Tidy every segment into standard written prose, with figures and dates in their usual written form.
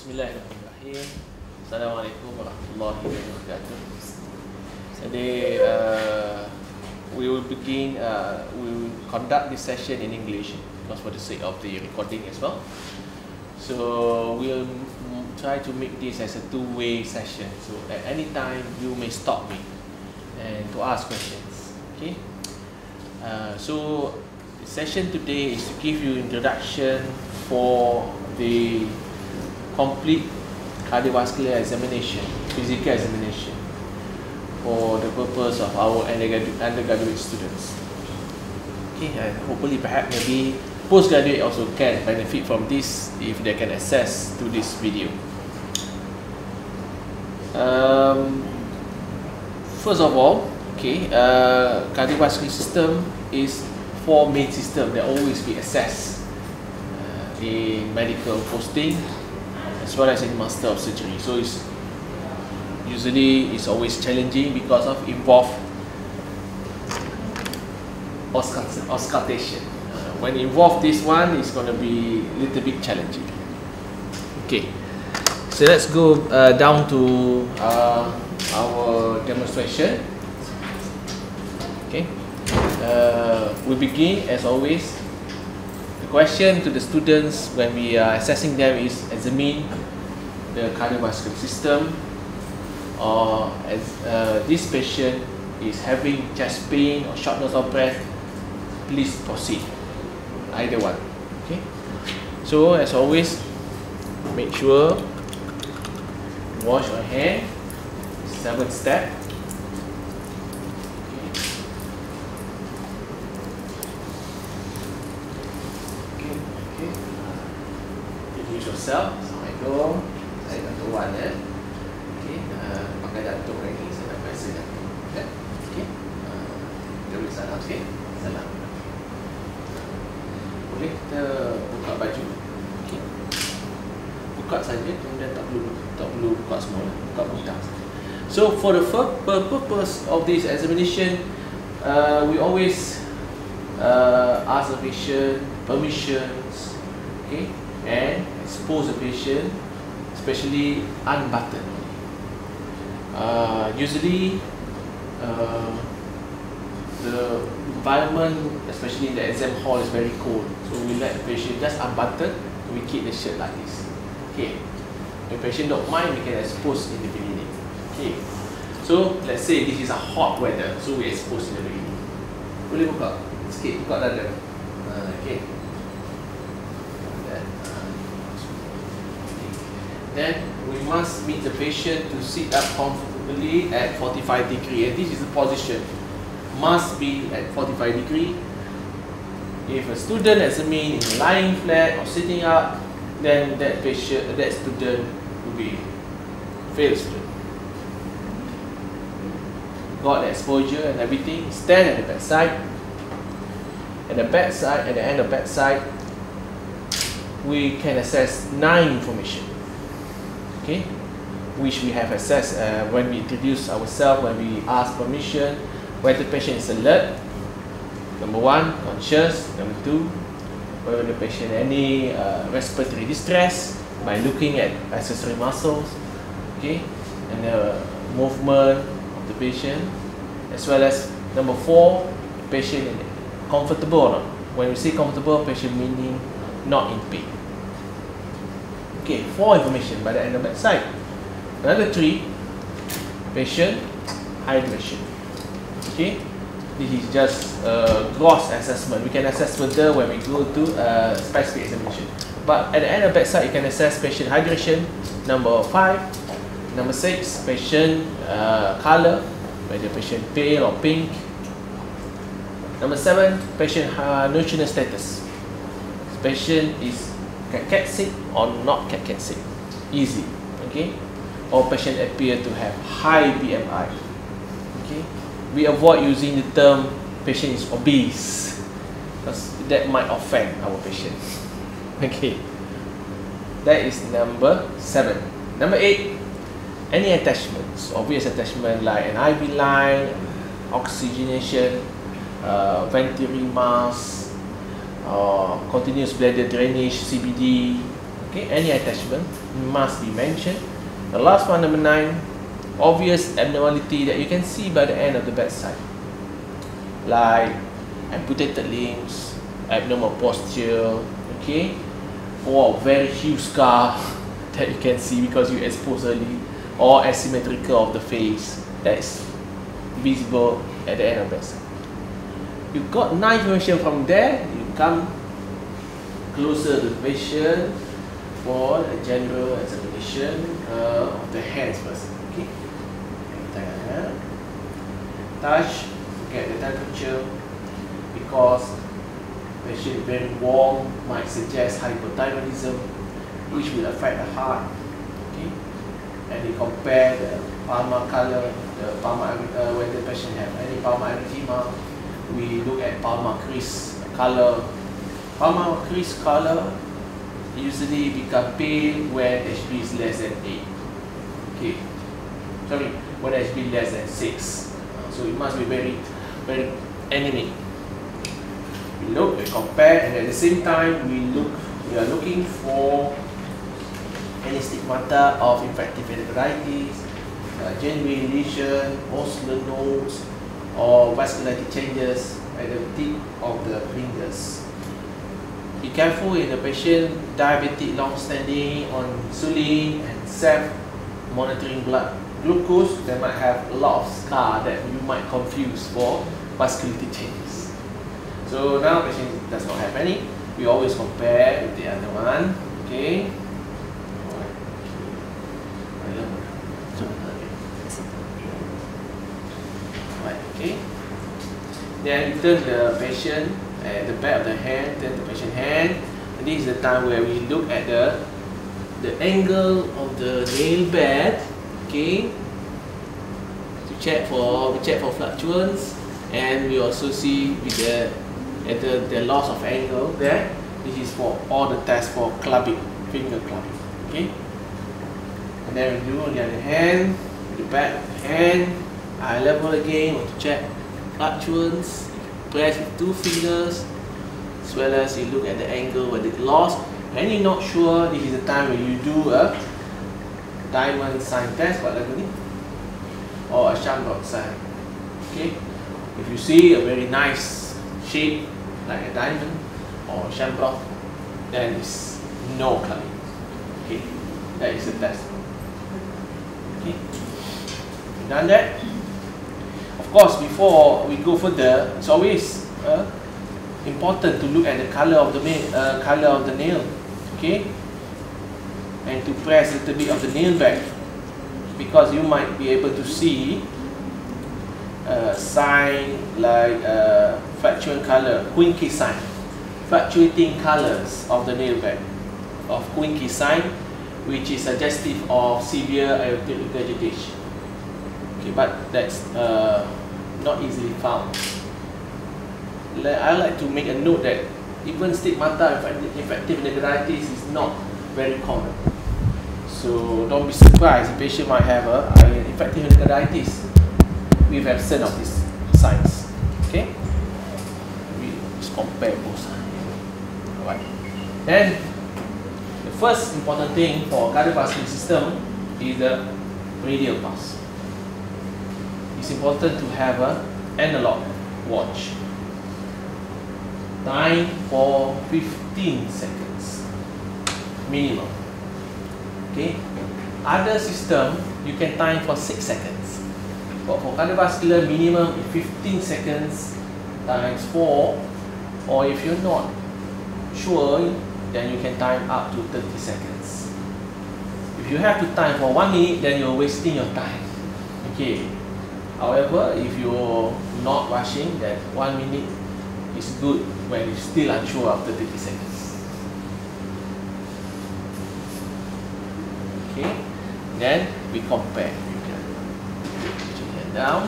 Bismillahirrahmanirrahim. Assalamualaikum warahmatullahi wabarakatuh. Today we will conduct this session in English because for the sake of the recording as well. So we'll try to make this as a two-way session. So at any time you may stop me and to ask questions. Okay. So the session today is to give you introduction for the complete cardiovascular examination, physical examination for the purpose of our undergraduate students. Okay, and hopefully perhaps maybe postgraduate also can benefit from this if they can access to this video. First of all, okay, cardiovascular system is four main systems that always be assessed in medical posting as well as in master of surgery. So it's always challenging because of involved auscultation. When involved this one, it's going to be a little bit challenging. Okay, so let's go down to our demonstration. Okay, we begin as always. Question to the students when we are assessing them is examine the cardiovascular system, or as this patient is having chest pain or shortness of breath, please proceed. Either one. Okay. So as always, make sure wash your hand. 7 steps. Yourself. Assalamualaikum. Saya Dato' Wan ya. Okey, pakai Dato' lagi, saya nak biasa Dato'. Ya. Okey. Kita boleh salam sikit. Salam. Boleh kita buka baju. Okey. Buka saja, kemudian tak perlu buka semua, buka butang saja. So for the purpose of this examination, we always ask the patient permissions, okay, and expose the patient, especially unbuttoned. Usually, the environment, especially in the exam hall, is very cold. So we let the patient just unbutton. We keep the shirt like this. Okay. If the patient don't mind, we can expose in the beginning. Okay. So let's say this is a hot weather, so we expose in the beginning. Boleh buka sikit, buka dada. Okay. Then we must meet the patient to sit up comfortably at 45 degrees, and this is the position must be at 45 degrees. If a student examines lying flat or sitting up, then that student will be failed student. Got the exposure and everything. Stand at the bedside. At the end of bedside, we can assess 9 information. Okay, which we have assessed when we introduce ourselves, when we ask permission, whether the patient is alert, number 1, conscious, number 2, whether the patient any respiratory distress by looking at accessory muscles, okay, and the movement of the patient, as well as number 4, the patient is comfortable or not. When we say comfortable, patient meaning not in pain. Okay, 4 information by the end of bedside. Another 3, patient hydration. Okay, this is just a gross assessment. We can assess further when we go to specific examination. But at the end of bedside, you can assess patient hydration. Number 5, number 6, patient color, whether patient pale or pink. Number 7, patient nutritional status. Patient is cat sick or not cat sick, easy, okay, or patient appear to have high BMI, okay. We avoid using the term patient is obese because that might offend our patient. Okay, that is number 7. Number 8, any attachments, obvious attachment like an IV line, oxygenation, ventilator mask, continuous bladder drainage, CBD, Okay, any attachment must be mentioned. The last one, number 9, obvious abnormality that you can see by the end of the bedside, like amputated limbs, abnormal posture, okay, or very huge scar that you can see because you expose early, or asymmetrical of the face that is visible at the end of the bedside. You've got 9 information from there. You come closer to the patient for a general examination of the hands first. Okay, touch, get the temperature, because patient is very warm might suggest hypothyroidism, which will affect the heart. Okay, and you compare the palmar color, the palmar when the patient have any palmar erythema, we look at palmar crease color. Palmar crease color usually become pale when HB is less than 8. Okay, sorry, when HB less than 6. So it must be very, very anemic. We look, we compare, and at the same time we are looking for any stigmata of infective enteritis, genuine lesion, osseous nodes, or vascularity changes at the tip of the fingers. Be careful in the patient diabetic long-standing on insulin and self-monitoring blood glucose. They might have a lot of scar that you might confuse for vascularity changes. So now patient does not have any. We always compare with the other one. Okay. Okay. Then you turn the patient at the back of the hand, turn the patient hand. And this is the time where we look at the angle of the nail bed. Okay. To check for fluctuance, and we also see with the loss of angle there. This is for all the tests for clubbing, finger clubbing. Okay. And then we do on the other hand, with the back of the hand. Eye level again, want to check fluctuance. Press with 2 fingers, as well as you look at the angle where it lost. And you're not sure, this is the time when you do a diamond sign test, or a Shamrock sign. Okay, if you see a very nice shape like a diamond or a shamrock, then it's no clubbing. Okay, that is the test. Okay, done that. Of course, before we go further, it's always important to look at the color of the nail, okay, and to press a little bit of the nail back, because you might be able to see a sign like fluctuating color, Quincke sign, fluctuating colors of the nail back, of Quincke sign, which is suggestive of severe aortic regurgitation. Okay, but that's not easily found. I like to make a note that even stigmata of infective enteritis is not very common. So don't be surprised, the patient might have an infective enteritis with absence of these signs. Okay, we just compare both sides. Alright. Then the first important thing for cardiovascular system is the radial pulse. It's important to have an analog watch. Time for 15 seconds minimum. Okay. Other system you can time for 6 seconds. But for cardiovascular, minimum is 15 seconds times 4. Or if you're not sure, then you can time up to 30 seconds. If you have to time for 1 minute, then you're wasting your time. Okay. However, if you're not rushing, then 1 minute is good when you're still unsure after 30 seconds. Okay, then we compare. You can put your hand down.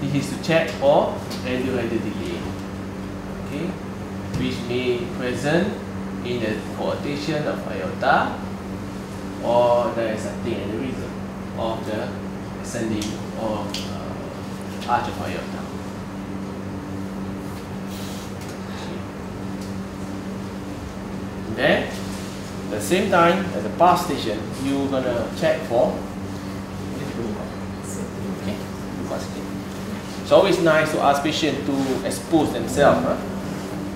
This is to check for radial delay, okay, which may present in the coarctation of aorta, or there is something in the reason of the ascending or arch of aorta. Then, at the same time, at the pulse station, you're gonna check for. Okay, it's always nice to ask patients to expose themselves.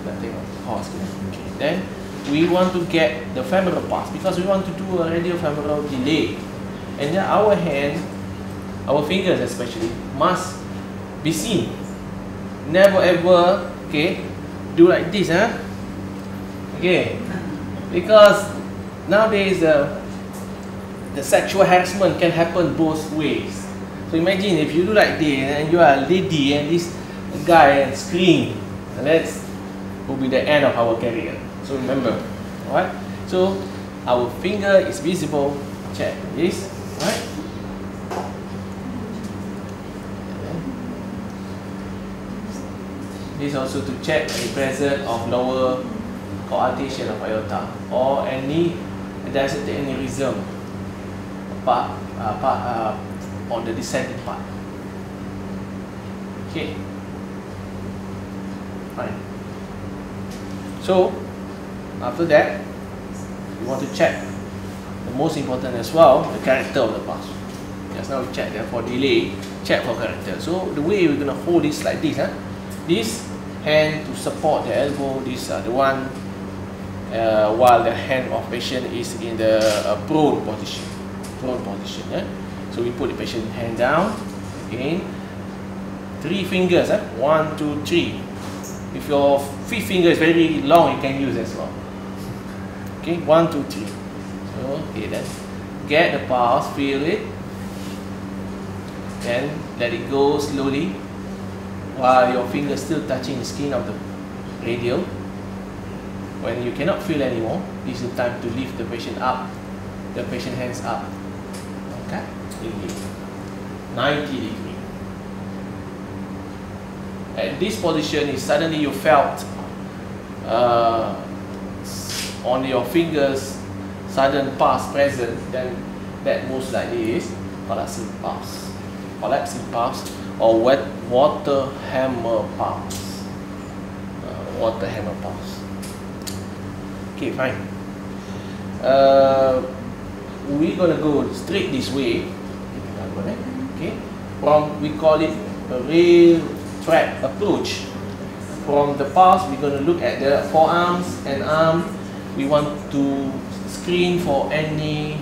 Okay. Then we want to get the femoral pulse because we want to do a radiofemoral delay, and then our hand, our fingers especially, must be seen. Never ever, okay, do like this, okay, because nowadays the sexual harassment can happen both ways. So imagine if you do like this and you are a lady and this guy and scream, and that will be the end of our career. So remember, alright? So our finger is visible. Check this, right? This also to check the presence of lower coarctation of aorta or any diastolic aneurysm on the descending part. Okay, fine. So after that, we want to check the most important as well, the character of the pulse. Just now we check there for delay, check for character. So the way we're gonna hold this like this, this hand to support the elbow, this the one while the hand of patient is in the prone position. So we put the patient hand down. Again, 3 fingers. 1, 2, 3. If your 5th finger is very long, you can use as well. Okay, 1, 2, 3. So okay, then get the pulse, feel it, then let it go slowly while your finger still touching the skin of the radial. When you cannot feel anymore, this is the time to lift the patient up, the patient hands up. Okay, 90 degree. At this position, if suddenly you felt on your fingers sudden pulse present, then that most likely is collapsing pulse or water hammer pulse. Okay, fine. We're gonna go straight this way. Okay, we call it a rail track approach. From the pulse, we're gonna look at the forearms and arm. We want to screen for any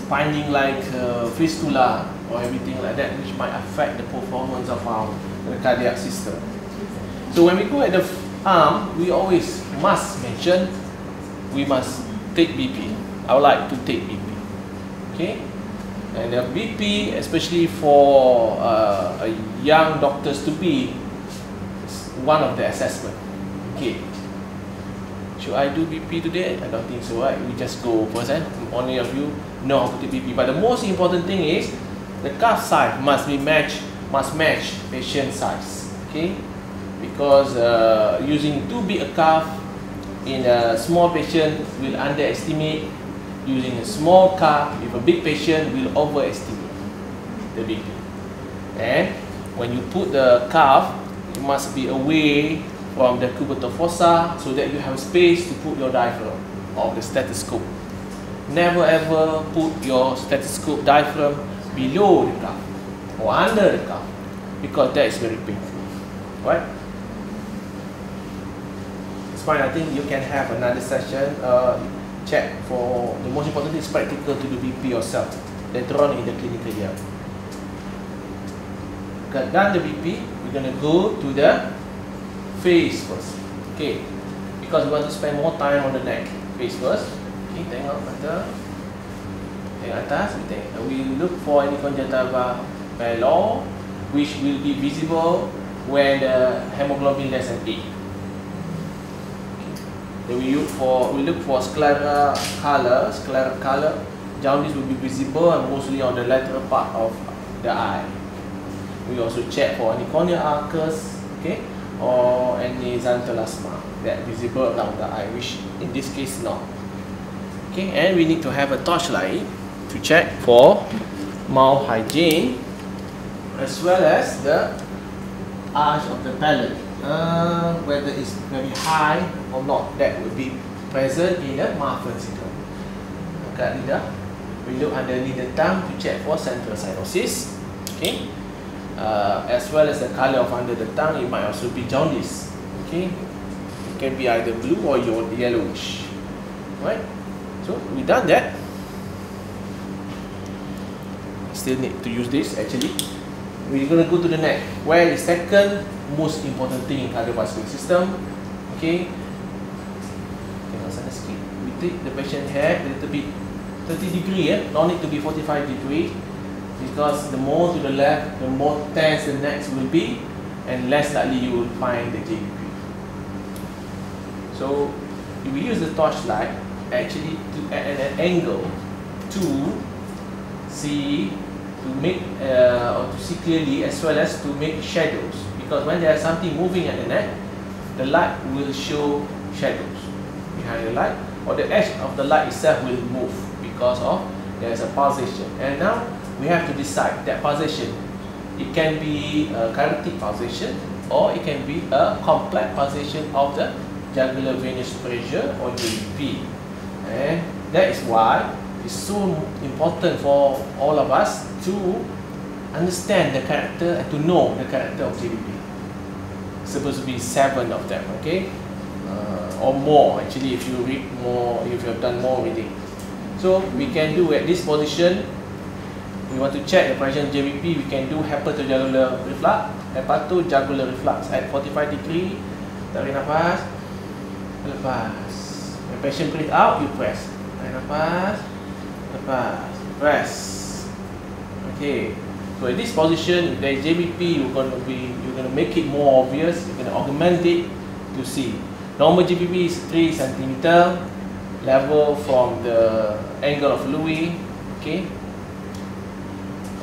finding like fistula or everything like that, which might affect the performance of our cardiac system. So when we go at the arm, we always must mention we must take BP. I would like to take BP. Okay, and the BP, especially for a young doctors to be, is one of the assessment. Okay, should I do BP today? I don't think so, right? We just go first, only of you know how to take BP. But the most important thing is the cuff size must match patient size. Okay, because using too big a cuff in a small patient will underestimate. Using a small cuff with a big patient will overestimate the BP. And when you put the cuff, it must be away from the cubital fossa so that you have space to put your diaphragm or the stethoscope. Never ever put your stethoscope diaphragm below the cuff or under the cuff, because that is very painful. Right? It's fine. I think you can have another session. Check for the most important thing is practical to do BP yourself later on in the clinical year. Okay, done the BP, we're gonna go to the face first. Okay, because we want to spend more time on the neck. Face first. Okay, tengok mata, tengok atas. We look for any conjunctiva pallor, which will be visible when the hemoglobin less than 8. Then we look for sclera color. Jaundice will be visible and mostly on the lateral part of the eye. We also check for any corneal arcus, okay, or any xanthelasma that visible around the eye, which in this case not. Okay, and we need to have a torchlight to check for mouth hygiene as well as the arch of the palate. whether it's very high or not, that will be present in the Marfan syndrome. Kat lidah, we look underneath the tongue to check for central cyanosis. Okay, as well as the color of under the tongue, it might also be jaundice. Okay, it can be either blue or yellowish. Right, so we done that. Still need to use this actually. We're going to go to the neck, where the second most important thing in cardiovascular system. Okay, we take the patient head a little bit 30 degree, no need to be 45 degree, because the more to the left, the more tense the neck will be, and less likely you will find the JVP. So if we use the torchlight actually to at an angle to see, to make or to see clearly, as well as to make shadows, because when there is something moving at the neck, the light will show shadows behind the light, or the edge of the light itself will move because of there is a pulsation. And now we have to decide that pulsation. It can be a chaotic pulsation, or it can be a complex pulsation of the jugular venous pressure, or JVP. And that is why it's so important for all of us to understand the character and to know the character of JVP. It's supposed to be 7 of them, okay? Or more actually, if you read more, if you have done more reading. So we can do at this position, we want to check the pressure of JVP, we can do hepatojugular reflux. Hepatojugular reflux at 45 degree. Tarik nafas, lepas. When patient breathe out, you press. Tarik nafas, lepas, press. Okay. So at this position, if there is JVP, you're going to make it more obvious. You're going to augment it to see. Normal JVP is 3 cm, level from the angle of Louis. Okay.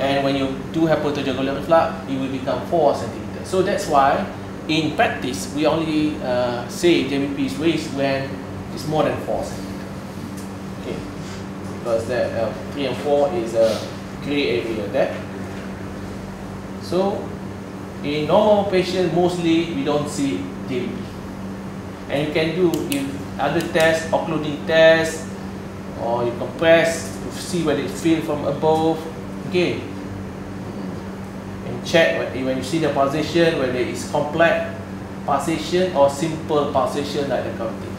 And when you do hepatojugular reflux, it will become 4 cm. So that's why in practice we only say JVP is raised when it's more than 4 cm. Okay. Because that 3 and 4 is a grey area there. So in normal patients, mostly we don't see JVP. And you can do if other tests, occluding tests, or you compress to see whether it feels from above. Okay, and check when you see the pulsation, whether it's complex pulsation or simple pulsation like the counting.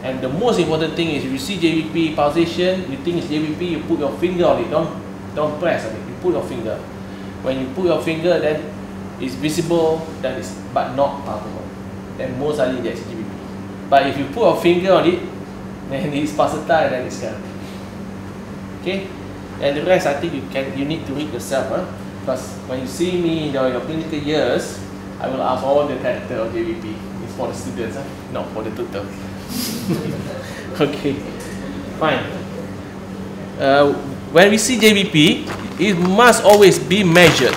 And the most important thing is, if you see JVP pulsation, you think it's JVP, you put your finger on it. Don't press on it. You put your finger. When you put your finger, then it's visible, that is, but not palpable. Then most likely that's JVP. But if you put your finger on it, then it's pulsatile, then it's cardiac. Okay, and the rest I think you need to read yourself, because when you see me in your clinical years, I will ask all the character of JVP. It's for the students, not for the tutor. Okay, fine. When we see JVP, it must always be measured.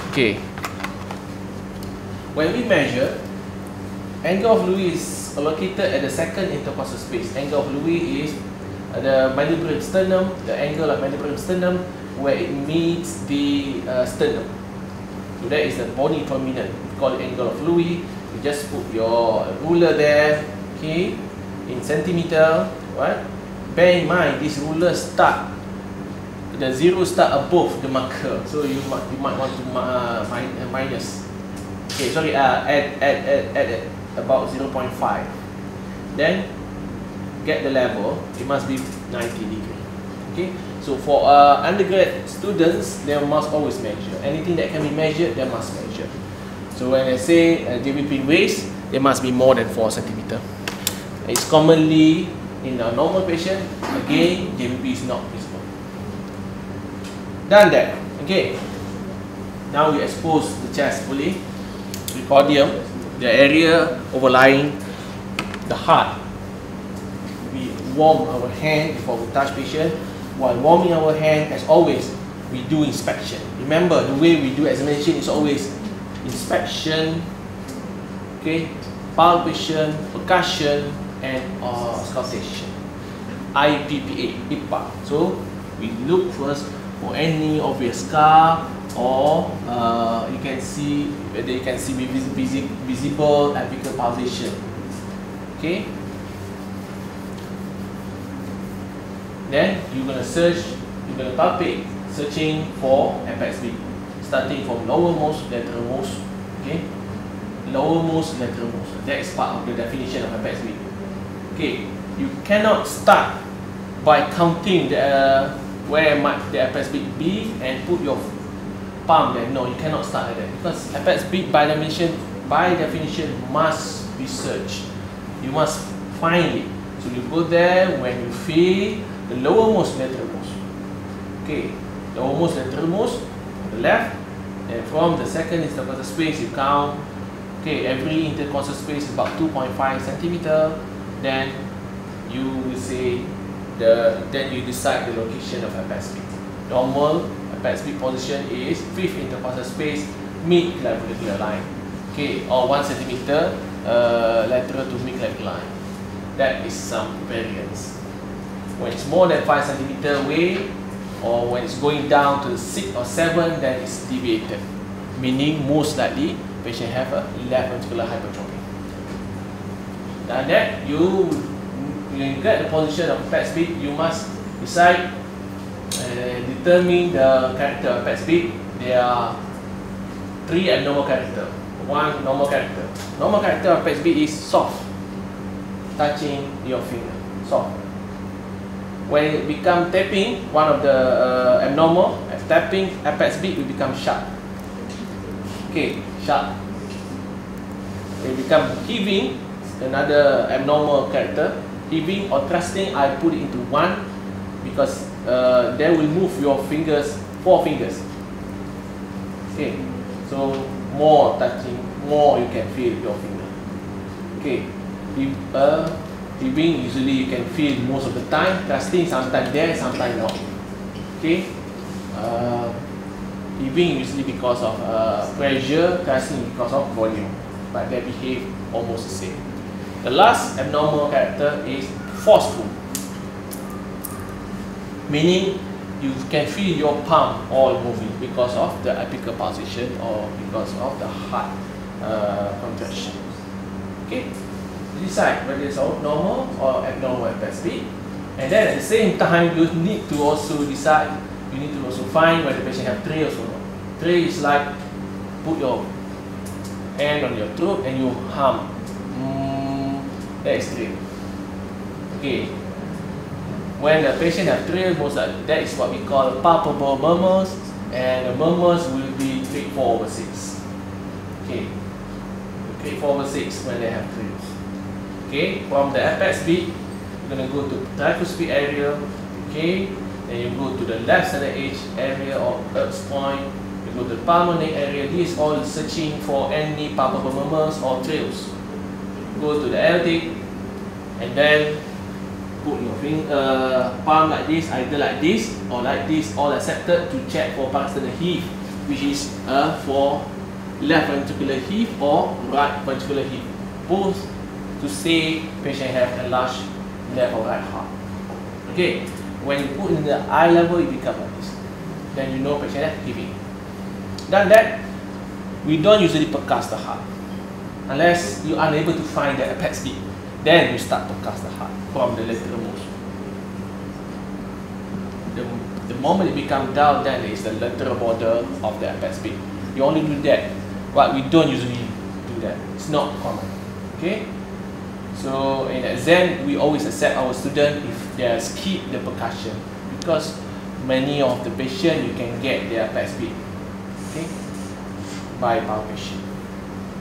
Okay, when we measure, angle of Louis is located at the second intercostal space. Angle of Louis is the mandibular sternum, the angle of mandibular sternum where it meets the sternum. So that is the bony prominent. We call it angle of Louis. You just put your ruler there, okay, in centimeter. Right? Bear in mind, this ruler start, the zero start above the marker, so you might want to minus. Okay, sorry, add about 0.5. Then get the level. It must be 90 degree. Okay, so for undergrad students, they must always measure. Anything that can be measured, they must measure. So when I say JVP waist, it must be more than 4 cm. It's commonly in a normal patient. Again, JVP is not visible. Done that. Okay. Now we expose the chest fully. Precordium, the area overlying the heart. We warm our hand before we touch patient. While warming our hand, as always, we do inspection. Remember, the way we do examination is always inspection, okay, palpation, percussion, and auscultation. IPPA. So we look first for any obvious scar, or you can see whether you can see visible apical pulsation. Okay. Then you're gonna search, you're gonna palpate, searching for apex beat, starting from lowermost, lateralmost. Okay, lowermost, lateralmost. That is part of the definition of apex beat. Okay, you cannot start by counting the where might the apex beat be and put your palm there. No, you cannot start like that, because apex beat by definition must be searched. You must find it. So you go there when you feel the lowermost, lateralmost. Okay, lowermost, lateralmost on the left, and from the second intercostal space you count. Okay, every intercostal space is about 2.5 centimeter. Then you will say then you decide the location of apex beat. Normal apex beat position is 5th intercostal space, mid-clavicular line. Okay, or 1 centimeter lateral to mid-clavicular line. That is some variance. When it's more than 5 centimeter away, or when it's going down to 6 or 7, then it's deviated, meaning most likely patient have a left ventricular hypertrophy. Now that you get the position of apex beat, you must decide and determine the character of apex beat. There are 3 abnormal characters, 1 normal character. Normal character of apex beat is soft, touching your finger, soft. When it becomes tapping, one of the abnormal, tapping apex beat will become sharp. Okay, sharp. It become heaving, another abnormal character. Heaving or thrusting, I put it into 1 because they will move your fingers, 4 fingers. Okay, so more touching, more you can feel your finger. Okay, heaving usually you can feel most of the time. Thrusting sometimes there, sometimes not. Okay, heaving usually because of pressure, thrusting because of volume, but they behave almost the same. The last abnormal character is forceful, meaning you can feel your palm all moving because of the apical pulsation or because of the heart contraction. Okay, decide whether it's normal or abnormal apex beat, and then at the same time you need to also decide, you need to also find whether the patient have trills or not. Trill is like put your hand on your throat and you hum. That is trill. Okay. When the patient have trill, that is what we call palpable murmurs, and the murmurs will be 3/4/6. Okay. 3/4/6 when they have trills. Okay. From the apex beat, you're gonna go to tricuspid area. Okay. Then you go to the left center edge area or Erb's point. You go to the pulmonary area. This is all searching for any palpable murmurs or trills. Go to the aortic, and then put your palm like this, either like this, all accepted to check for parasternal heave, which is for left ventricular heave or right ventricular heave, both to say patient have a large left or right heart. Okay, when you put in the eye level, it becomes like this. Then you know patient have heaving. Done that, we don't usually percuss the heart unless you are unable to find the apex beat. Then you start to percuss the heart from the lateralmost. The moment it becomes dull, then is the lateral border of the apex beat. You only do that, but we don't usually do that. It's not common. Okay. So in exam, we always accept our student if they skip the percussion, because many of the patients you can get their apex beat. Okay, by palpation.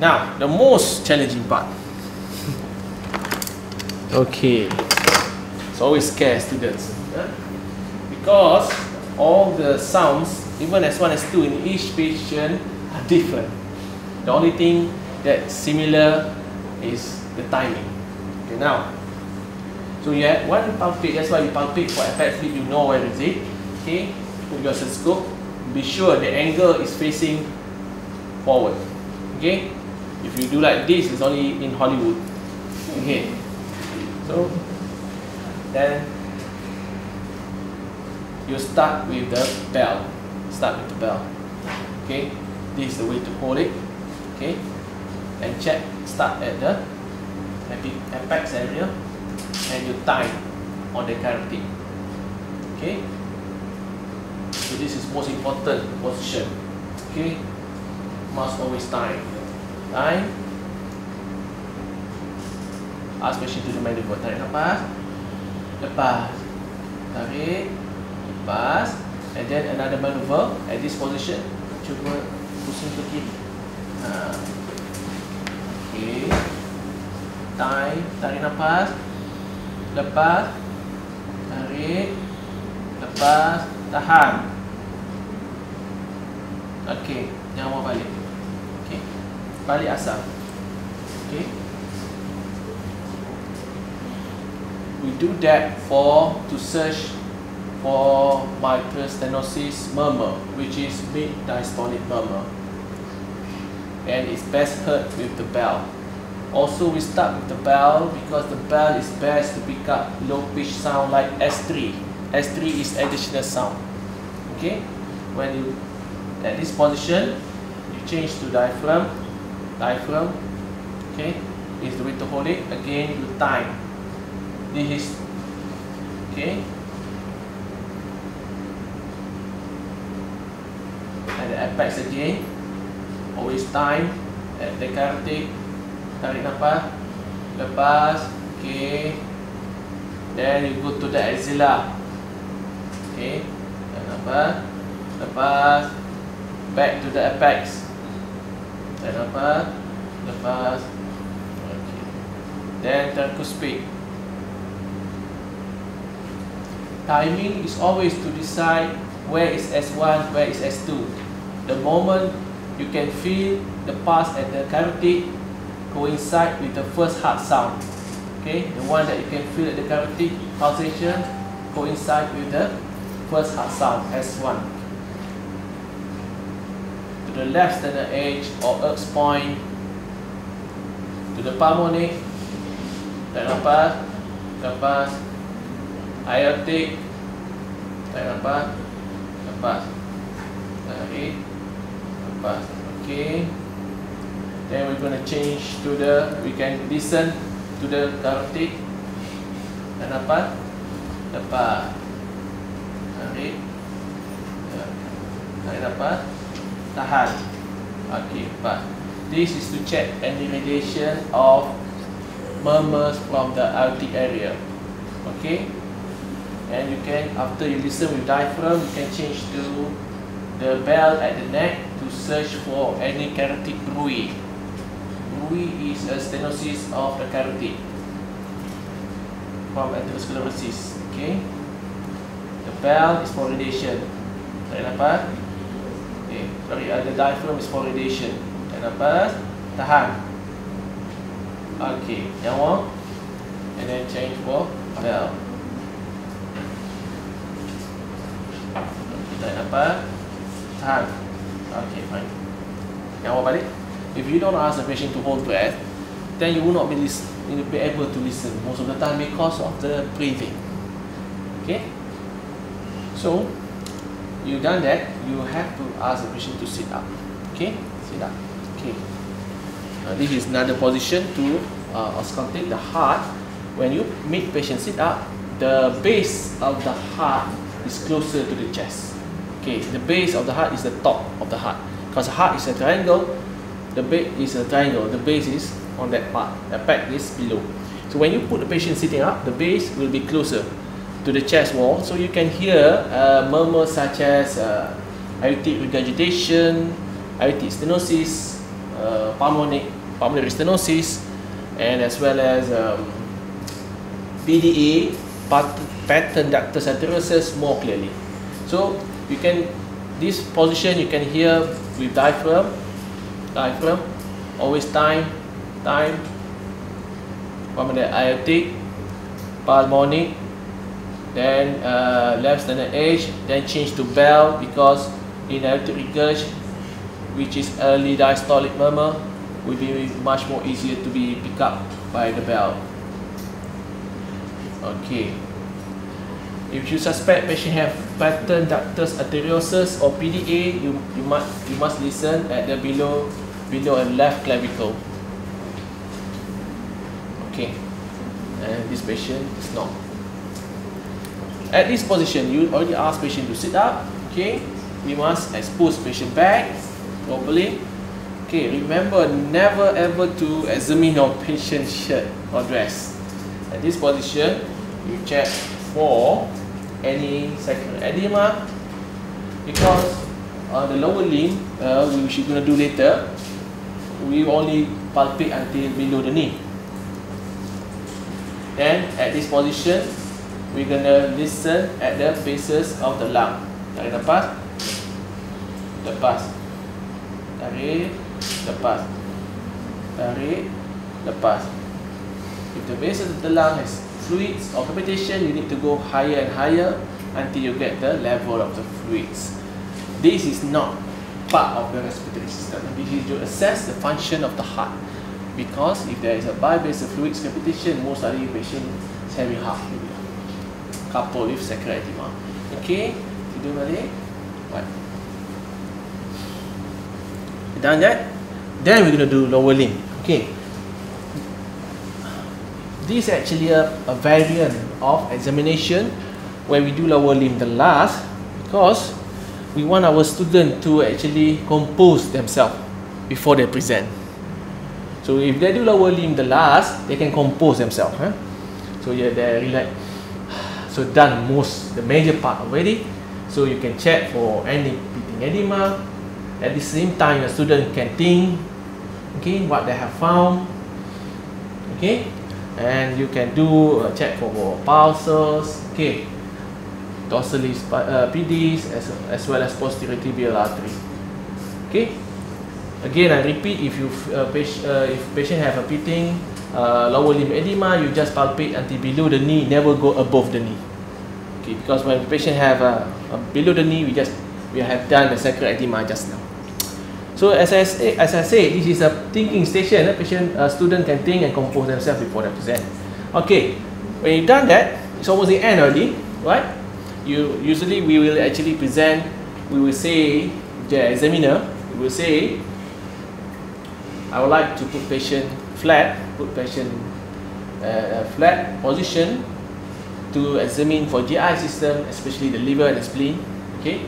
Now, the most challenging part. Okay, it's always scare students, because all the sounds, even S1, S2 in each patient are different. The only thing that's similar is the timing. Okay, now, so you have one palpate, that's why you palpate for apex beat, you know where is it. Okay, put your stethoscope, be sure the angle is facing forward. Okay, if you do like this, it's only in Hollywood. Okay, so then you start with the bell. Start with the bell. Okay, this is the way to hold it. Okay, and check, start at the apex area, and you time on the carotid. Okay, so this is most important position. Okay, must always time. Ask patient to do maneuver. Tarik nafas, lepas, tarik, lepas, and then another maneuver at this position. Cuba pusing ke kiri. Okay, time, tarik nafas, lepas, tarik, lepas, tahan. Okay, jangan mau balik. Okay, balik asal. Okay, we do that to search for mitral stenosis murmur, which is mid diastolic murmur, and it's best heard with the bell. Also, we start with the bell because the bell is best to pick up low pitch sound like S3. S3 is additional sound. Okay, when you at this position, you change to diaphragm. Okay, is the way to hold it. Again, you time. This is okay. And the apex again. Always time at the carotid. Tarik nafas, lepas. Okay. Then you go to the axilla. Okay. Tarik nafas, lepas. Back to the apex. Tarik nafas, lepas. Okay. Then tricuspid. Timing is always to decide where is S1, where is S2. The moment you can feel the pulse at the carotid coincide with the first heart sound. Okay, the one that you can feel at the carotid pulsation coincide with the first heart sound, S1. To the left sternal edge or Earth's point, to the pulmonic, tarik nafas, lepas, aortic, tarik nafas, lepas, tarik, lepas. Okay, then we're going to change to we can listen to the carotid. Tarik nafas, lepas, tarik, tarik nafas, tahan. Okay, lepas. This is to check any radiation of murmurs from the aortic area. Okay, and you can, after you listen with diaphragm, you can change to the bell at the neck to search for any carotid bruit. Bruit is a stenosis of the carotid from atherosclerosis. Okay, the bell is for radiation. Tarik nafas. Okay, sorry, the diaphragm is for radiation. Tarik nafas, tahan. Okay, yang more, and then change for bell. Tarik nafas, tahan. Okay, fine. Yang more balik. If you don't ask the patient to hold breath, then you will not be able to listen most of the time because of the breathing. Okay. So you done that, you have to ask the patient to sit up. Okay, sit up. Okay. This is another position to auscultate the heart. When you make patient sit up, the base of the heart is closer to the chest. Okay, the base of the heart is the top of the heart. Because the heart is a triangle, the base is a triangle. The base is on that part. The back is below. So when you put the patient sitting up, the base will be closer to the chest wall. So you can hear murmurs such as aortic regurgitation, aortic stenosis, pulmonary stenosis, and as well as PDA, pattern ductus arteriosus, more clearly. So you can, this position you can hear with diaphragm, always time, pulmonary aortic, pulmonic, then left sternal edge, then change to bell because in aortic regurg, which is early diastolic murmur, will be much more easier to be picked up by the bell. Okay. If you suspect patient have pattern ductus arteriosus or PDA, you must listen at the below below the left clavicle. Okay, and this patient is not. At this position, you already asked patient to sit up. Okay, we must expose patient back properly. Okay, remember never ever to examine your patient's shirt or dress. At this position, you check for any sacral edema, because on the lower limb, which we're going to do later, we only palpate until below the knee. Then at this position, we're going to listen at the bases of the lung. Tarik nafas, lepas, tarik, lepas, tarik, lepas. If the base of the lung has fluids or cavitation, you need to go higher and higher until you get the level of the fluids. This is not part of the respiratory system. This is to assess the function of the heart. Because if there is a bi-basal fluids cavitation, most likely the patient is having heart failure, coupled with sacral edema. Okay, tidur balik. Right. Done that? Then we're going to do lower limb. Okay. This is actually a variant of examination where we do lower limb the last, because we want our student to actually compose themselves before they present. So if they do lower limb the last, they can compose themselves. Huh? So yeah, they're relaxed. So done the major part already. So you can check for any pitting edema. At the same time, the student can think, okay, what they have found. Okay, and you can do a check for pulses. Okay, dorsalis pedis as well as posterior tibial artery. Okay. Again, I repeat, if patient have a pitting, lower limb edema, you just palpate until below the knee, never go above the knee. Okay, because when patient have below the knee, we have done the sacral edema just now. So as I say, this is a thinking station. Student can think and compose themselves before they present. Okay, when you've done that, it's almost the end already, right? Usually we will actually present. We will say, the examiner, we will say, I would like to put patient flat, flat position to examine for GI system, especially the liver and the spleen. Okay.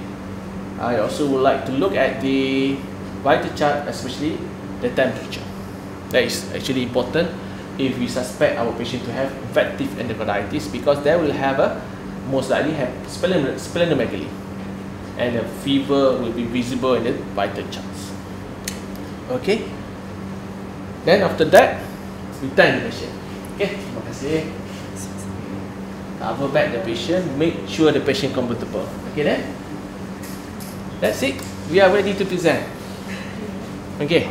I also would like to look at the vital chart, especially the temperature. That is actually important if we suspect our patient to have infective endocarditis, because they will have most likely have splenomegaly, and the fever will be visible in the vital charts. Okay. Then after that, we time the patient. Okay, terima kasih. Cover back the patient, make sure the patient comfortable. Okay then? That's it. We are ready to present. Okay.